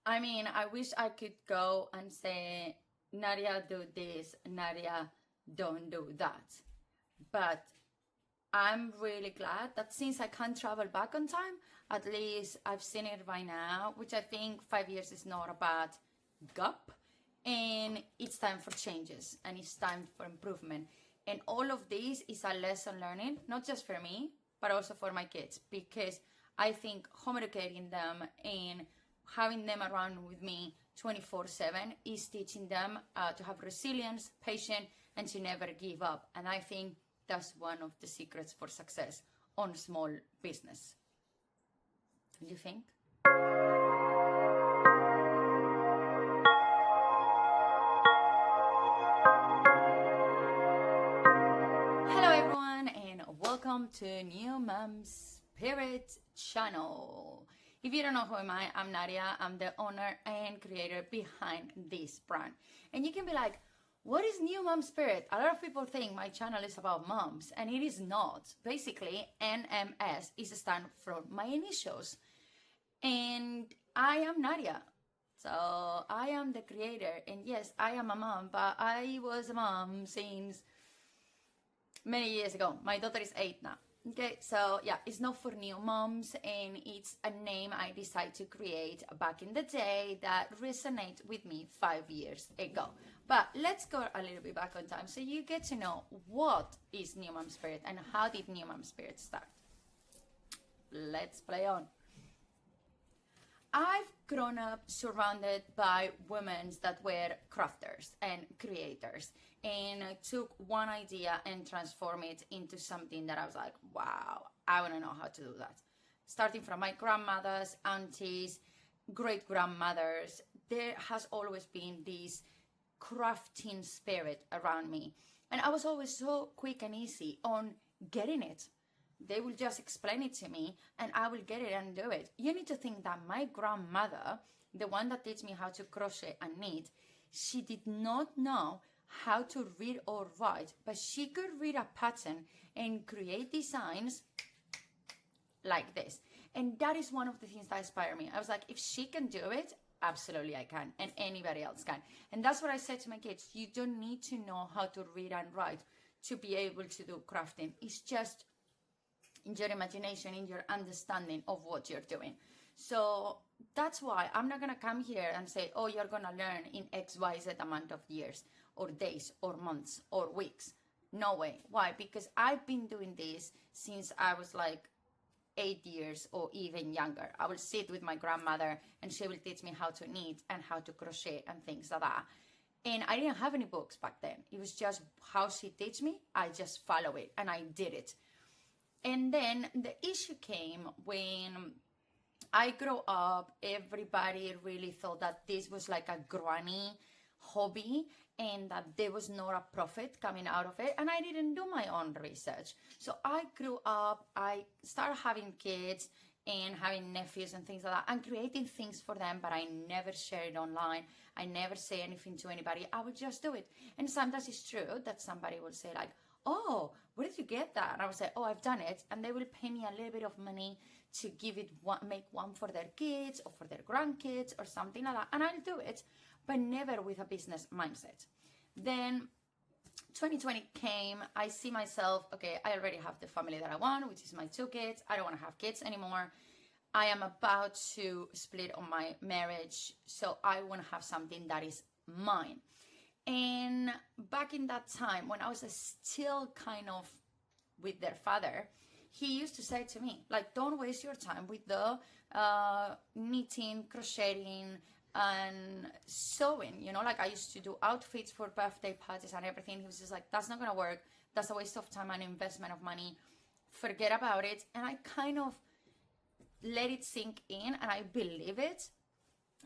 I mean, I wish I could go and say, Nadia, do this, Nadia, don't do that. But I'm really glad that since I can't travel back on time, at least I've seen it by now, which I think 5 years is not a bad gap. And it's time for changes and it's time for improvement. And all of this is a lesson learning, not just for me, but also for my kids, because I think home educating them and having them around with me 24/7 is teaching them to have resilience, patience, and to never give up. And I think that's one of the secrets for success on small business. Don't you think? Hello everyone and welcome to New Mom Spirit channel. If you don't know who am I, I'm Nadia. I'm the owner and creator behind this brand. And you can be like, what is New Mom Spirit? A lot of people think my channel is about moms, and it is not. Basically, NMS is a stand for my initials. And I am Nadia. So I am the creator. And yes, I am a mom, but I was a mom since many years ago. My daughter is 8 now. Okay, so yeah, it's not for new moms, and it's a name I decided to create back in the day that resonates with me 5 years ago. But let's go a little bit back on time so you get to know what is New Mom Spirit and how did New Mom Spirit start. Let's play on. I've grown up surrounded by women that were crafters and creators, and I took one idea and transformed it into something that I was like, wow, I want to know how to do that. Starting from my grandmothers, aunties, great grandmothers, there has always been this crafting spirit around me. And I was always so quick and easy on getting it. They will just explain it to me and I will get it and do it. You need to think that my grandmother, the one that teach me how to crochet and knit, she did not know how to read or write, but she could read a pattern and create designs like this. And that is one of the things that inspired me. I was like, if she can do it, absolutely I can, and anybody else can. And that's what I said to my kids. You don't need to know how to read and write to be able to do crafting. It's just in your imagination, in your understanding of what you're doing. So that's why I'm not gonna come here and say, oh, you're gonna learn in XYZ amount of years or days or months or weeks. No way. Why? Because I've been doing this since I was like 8 years or even younger. I will sit with my grandmother and she will teach me how to knit and how to crochet and things like that. And I didn't have any books back then. It was just how she teach me. I just follow it and I did it. And then the issue came when I grew up. Everybody really thought that this was like a granny hobby and that there was not a profit coming out of it. And I didn't do my own research. So I grew up, I started having kids and having nephews and things like that and creating things for them, but I never share it online. I never say anything to anybody. I would just do it. And sometimes it's true that somebody will say like, oh, where did you get that? And I would say, oh, I've done it. And they will pay me a little bit of money to give it one, make one for their kids or for their grandkids or something like that. And I'll do it, but never with a business mindset. Then 2020 came. I see myself, okay, I already have the family that I want, which is my 2 kids. I don't want to have kids anymore. I am about to split on my marriage. So I want to have something that is mine. And back in that time, when I was still kind of with their father, he used to say to me, like, don't waste your time with the knitting, crocheting, and sewing. You know, like I used to do outfits for birthday parties and everything. He was just like, that's not going to work. That's a waste of time and investment of money. Forget about it. And I kind of let it sink in and I believe it.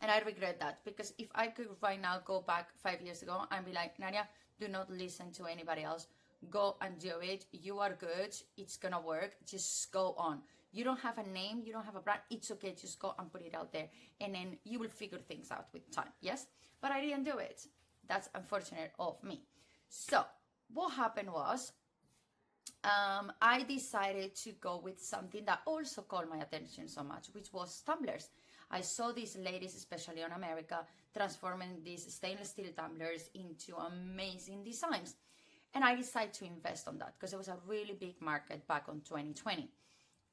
And I regret that, because if I could right now go back 5 years ago and be like, Nadia, do not listen to anybody else. Go and do it. You are good. It's going to work. Just go on. You don't have a name. You don't have a brand. It's okay. Just go and put it out there. And then you will figure things out with time. Yes? But I didn't do it. That's unfortunate of me. So what happened was, I decided to go with something that also called my attention so much, which was tumblers. I saw these ladies, especially in America, transforming these stainless steel tumblers into amazing designs. And I decided to invest on that because it was a really big market back on 2020.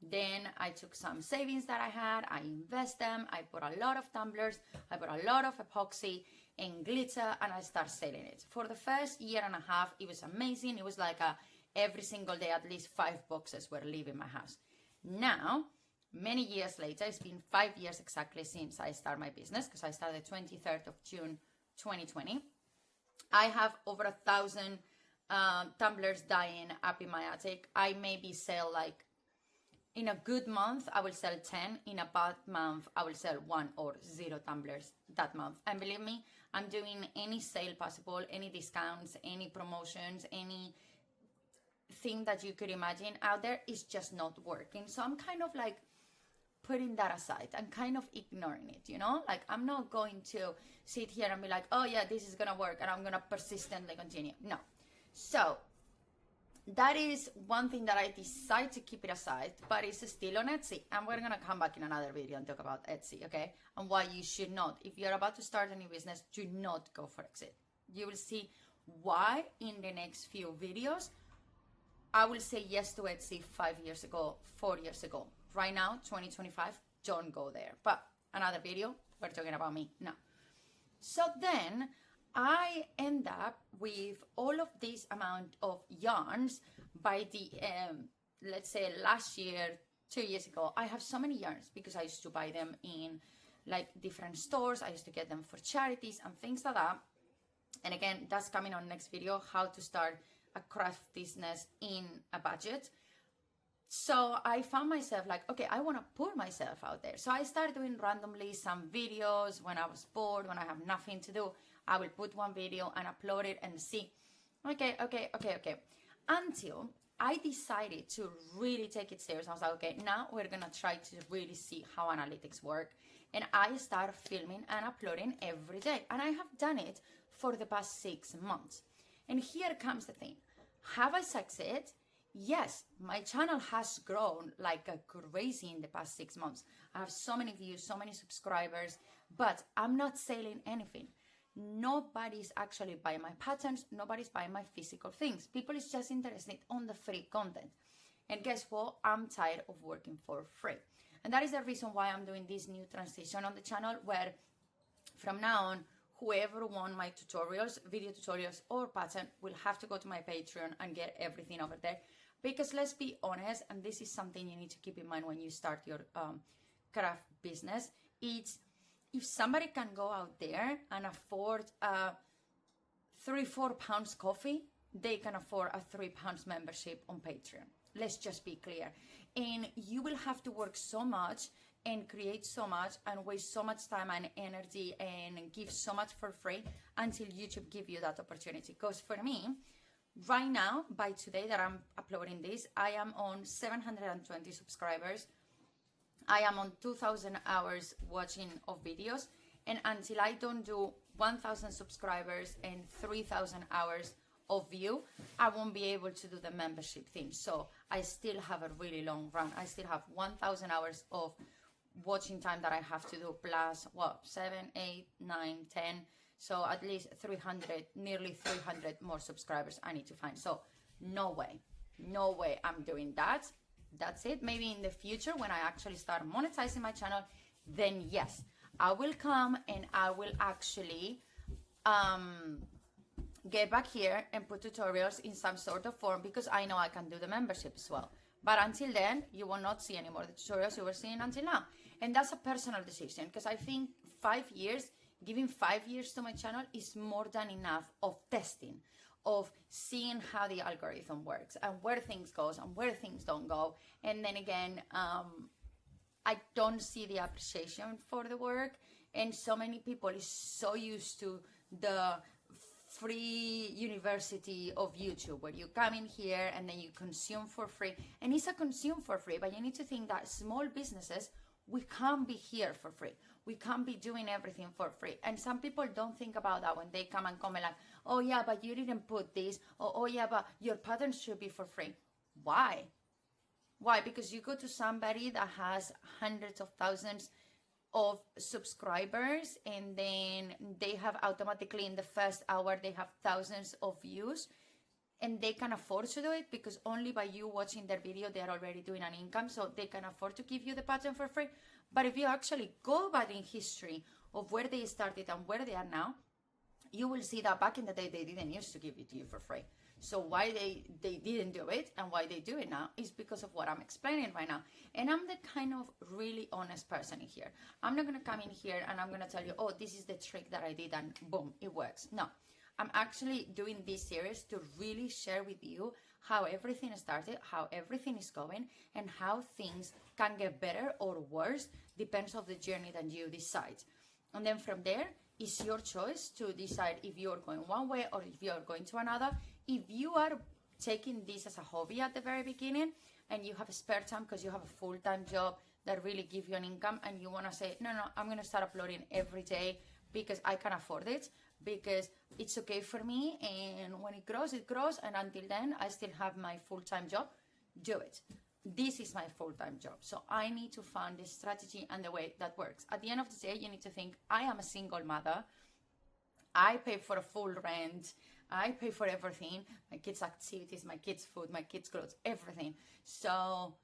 Then I took some savings that I had, I invest them, I bought a lot of tumblers, I bought a lot of epoxy and glitter, and I started selling it. For the first year and a half, it was amazing. It was like every single day, at least 5 boxes were leaving my house. Now, many years later, it's been 5 years exactly since I started my business, because I started 23rd of June 2020. I have over 1,000 tumblers dying up in my attic. I maybe sell like, in a good month, I will sell 10. In a bad month, I will sell 1 or 0 tumblers that month. And believe me, I'm doing any sale possible, any discounts, any promotions, any thing that you could imagine out there is just not working. So I'm kind of like putting that aside and kind of ignoring it, you know? Like, I'm not going to sit here and be like, oh yeah, this is gonna work and I'm gonna persistently continue. No. So that is one thing that I decide to keep it aside, but it's still on Etsy. And we're going to come back in another video and talk about Etsy, okay? And why you should not. If you're about to start a new business, do not go for Etsy. You will see why in the next few videos. I will say yes to Etsy 5 years ago, 4 years ago. Right now, 2025, don't go there. But another video, we're talking about me now. So then I end up with all of this amount of yarns by the, let's say last year, 2 years ago. I have so many yarns because I used to buy them in like different stores. I used to get them for charities and things like that. And again, that's coming on next video, how to start a craft business in a budget. So I found myself like, okay, I want to put myself out there. So I started doing randomly some videos when I was bored, when I have nothing to do. I will put one video and upload it and see, okay. Until I decided to really take it serious. I was like, okay, now we're going to try to really see how analytics work. And I started filming and uploading every day. And I have done it for the past 6 months. And here comes the thing. Have I succeeded? Yes, my channel has grown like a crazy in the past 6 months. I have so many views, so many subscribers, but I'm not selling anything. Nobody's actually buying my patterns. Nobody's buying my physical things. People is just interested on the free content. And guess what? I'm tired of working for free. And that is the reason why I'm doing this new transition on the channel, where from now on, whoever wants my tutorials, video tutorials or pattern will have to go to my Patreon and get everything over there. Because let's be honest, and this is something you need to keep in mind when you start your craft business, it's if somebody can go out there and afford a 3-4 pounds coffee, they can afford a £3 membership on Patreon. Let's just be clear. And you will have to work so much and create so much and waste so much time and energy and give so much for free until YouTube give you that opportunity. Because for me, right now, by today that I'm uploading this, I am on 720 subscribers. I am on 2,000 hours watching of videos. And until I don't do 1,000 subscribers and 3,000 hours of view, I won't be able to do the membership thing. So I still have a really long run. I still have 1,000 hours of watching time that I have to do, plus what, 7, 8, 9, 10. So at least 300, nearly 300 more subscribers I need to find. So no way I'm doing that. That's it. Maybe in the future when I actually start monetizing my channel, then yes, I will come and I will actually get back here and put tutorials in some sort of form, because I know I can do the membership as well. But until then, you will not see any more the tutorials you were seeing until now. And that's a personal decision, because I think 5 years, giving 5 years to my channel is more than enough of testing, of seeing how the algorithm works and where things goes and where things don't go. And then again, I don't see the appreciation for the work. And so many people is so used to the free university of YouTube, where you come in here and then you consume for free. And it's a consume for free, but you need to think that small businesses, we can't be here for free. We can't be doing everything for free. And some people don't think about that when they come and comment like, oh yeah, but you didn't put this. Or, oh yeah, but your patterns should be for free. Why? Why? Because you go to somebody that has hundreds of thousands of subscribers, and then they have automatically in the first hour they have thousands of views, and they can afford to do it because only by you watching their video they are already doing an income, so they can afford to give you the pattern for free. But if you actually go back in history of where they started and where they are now, you will see that back in the day they didn't used to give it to you for free. So why they didn't do it and why they do it now is because of what I'm explaining right now. And I'm the kind of really honest person in here. I'm not going to come in here and I'm going to tell you, oh, this is the trick that I did and boom, it works. No, I'm actually doing this series to really share with you how everything started, how everything is going, and how things can get better or worse, depends on the journey that you decide. And then from there, it's your choice to decide if you're going one way or if you're going to another. If you are taking this as a hobby at the very beginning and you have a spare time because you have a full-time job that really gives you an income, and you want to say, no, I'm going to start uploading every day because I can afford it, because it's okay for me, and when it grows, and until then, I still have my full-time job, do it. This is my full-time job, so I need to find the strategy and the way that works. At the end of the day, you need to think, I am a single mother, I pay for a full rent, I pay for everything, my kids' activities, my kids' food, my kids' clothes, everything. So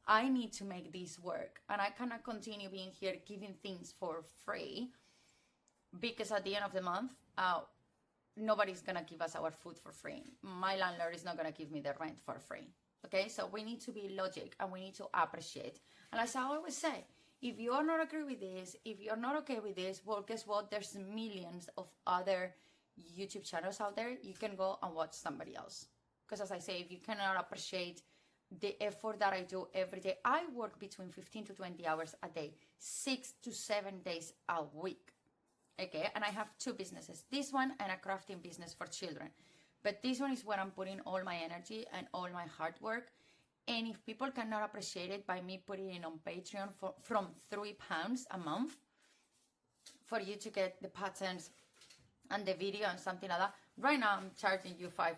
I need to make this work, and I cannot continue being here giving things for free, because at the end of the month, nobody's gonna give us our food for free. My landlord is not gonna give me the rent for free. Okay, so we need to be logic and we need to appreciate. And as I always say, if you are not agree with this, if you're not okay with this, well, guess what? There's millions of other YouTube channels out there. You can go and watch somebody else. Because as I say, if you cannot appreciate the effort that I do every day, I work between 15 to 20 hours a day, 6 to 7 days a week. Okay, and I have two businesses, this one and a crafting business for children. But this one is where I'm putting all my energy and all my hard work. And if people cannot appreciate it by me putting it on Patreon from £3 a month for you to get the patterns and the video and something like that, right now I'm charging you £5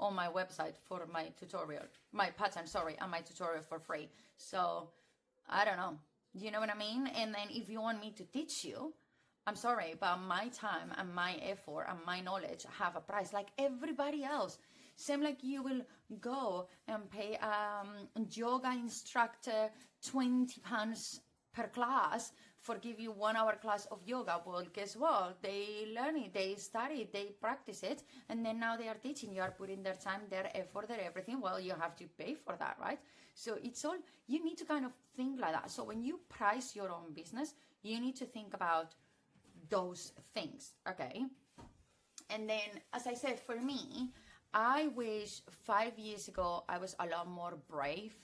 on my website for my tutorial, my pattern, and my tutorial for free. So I don't know, you know what I mean? And then if you want me to teach you, I'm sorry, but my time and my effort and my knowledge have a price like everybody else. Same like you will go and pay yoga instructor £20 per class for give you 1 hour class of yoga. Well, guess what? They learn it, they study it, they practice it, and then now they are teaching. You are putting their time, their effort, their everything. Well, you have to pay for that, right? So it's all, you need to kind of think like that. So when you price your own business, you need to think about those things, okay? And then, as I said, for me, I wish 5 years ago I was a lot more brave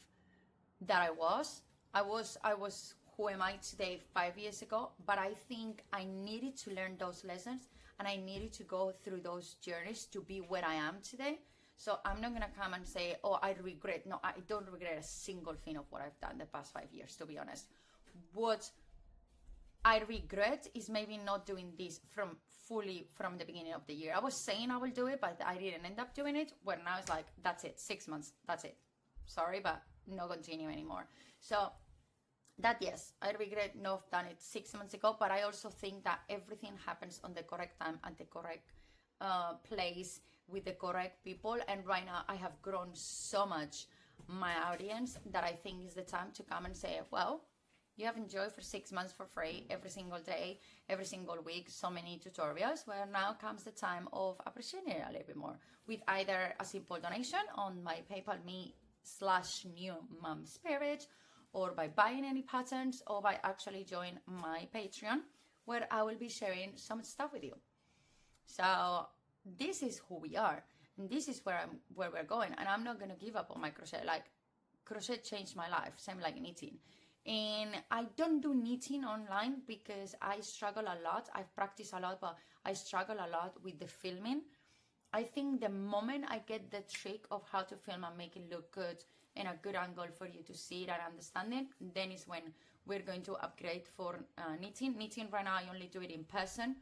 than I was. I was who am I today 5 years ago, but I think I needed to learn those lessons and I needed to go through those journeys to be where I am today. So I'm not gonna come and say, oh, I regret. No, I don't regret a single thing of what I've done the past 5 years, to be honest. What I regret is maybe not doing this fully from the beginning of the year. I was saying I will do it, but I didn't end up doing it. Where now it's like, that's it, 6 months, that's it. Sorry, but no continue anymore. So that, yes, I regret not done it 6 months ago, but I also think that everything happens on the correct time at the correct place with the correct people. And right now I have grown so much my audience that I think is the time to come and say, well, you have enjoyed for 6 months for free, every single day, every single week, so many tutorials, where now comes the time of appreciating it a little bit more with either a simple donation on my PayPal me/new mom spirit, or by buying any patterns, or by actually joining my Patreon, where I will be sharing some stuff with you. So this is who we are, and this is where we're going, and I'm not going to give up on my crochet. Like, crochet changed my life, same like knitting. And I don't do knitting online because I struggle a lot. I've practiced a lot, but I struggle a lot with the filming. I think the moment I get the trick of how to film and make it look good and a good angle for you to see it and understand it, then is when we're going to upgrade for knitting. Knitting right now, I only do it in person,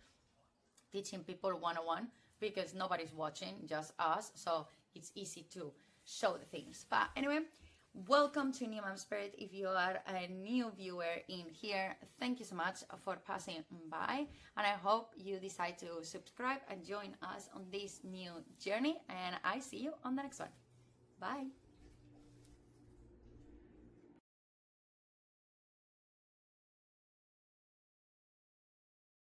teaching people one-on-one, because nobody's watching, just us. So it's easy to show the things. But anyway, Welcome to New Mom Spirit. If you are a new viewer in here, thank you so much for passing by, and I hope you decide to subscribe and join us on this new journey, and I see you on the next one. Bye.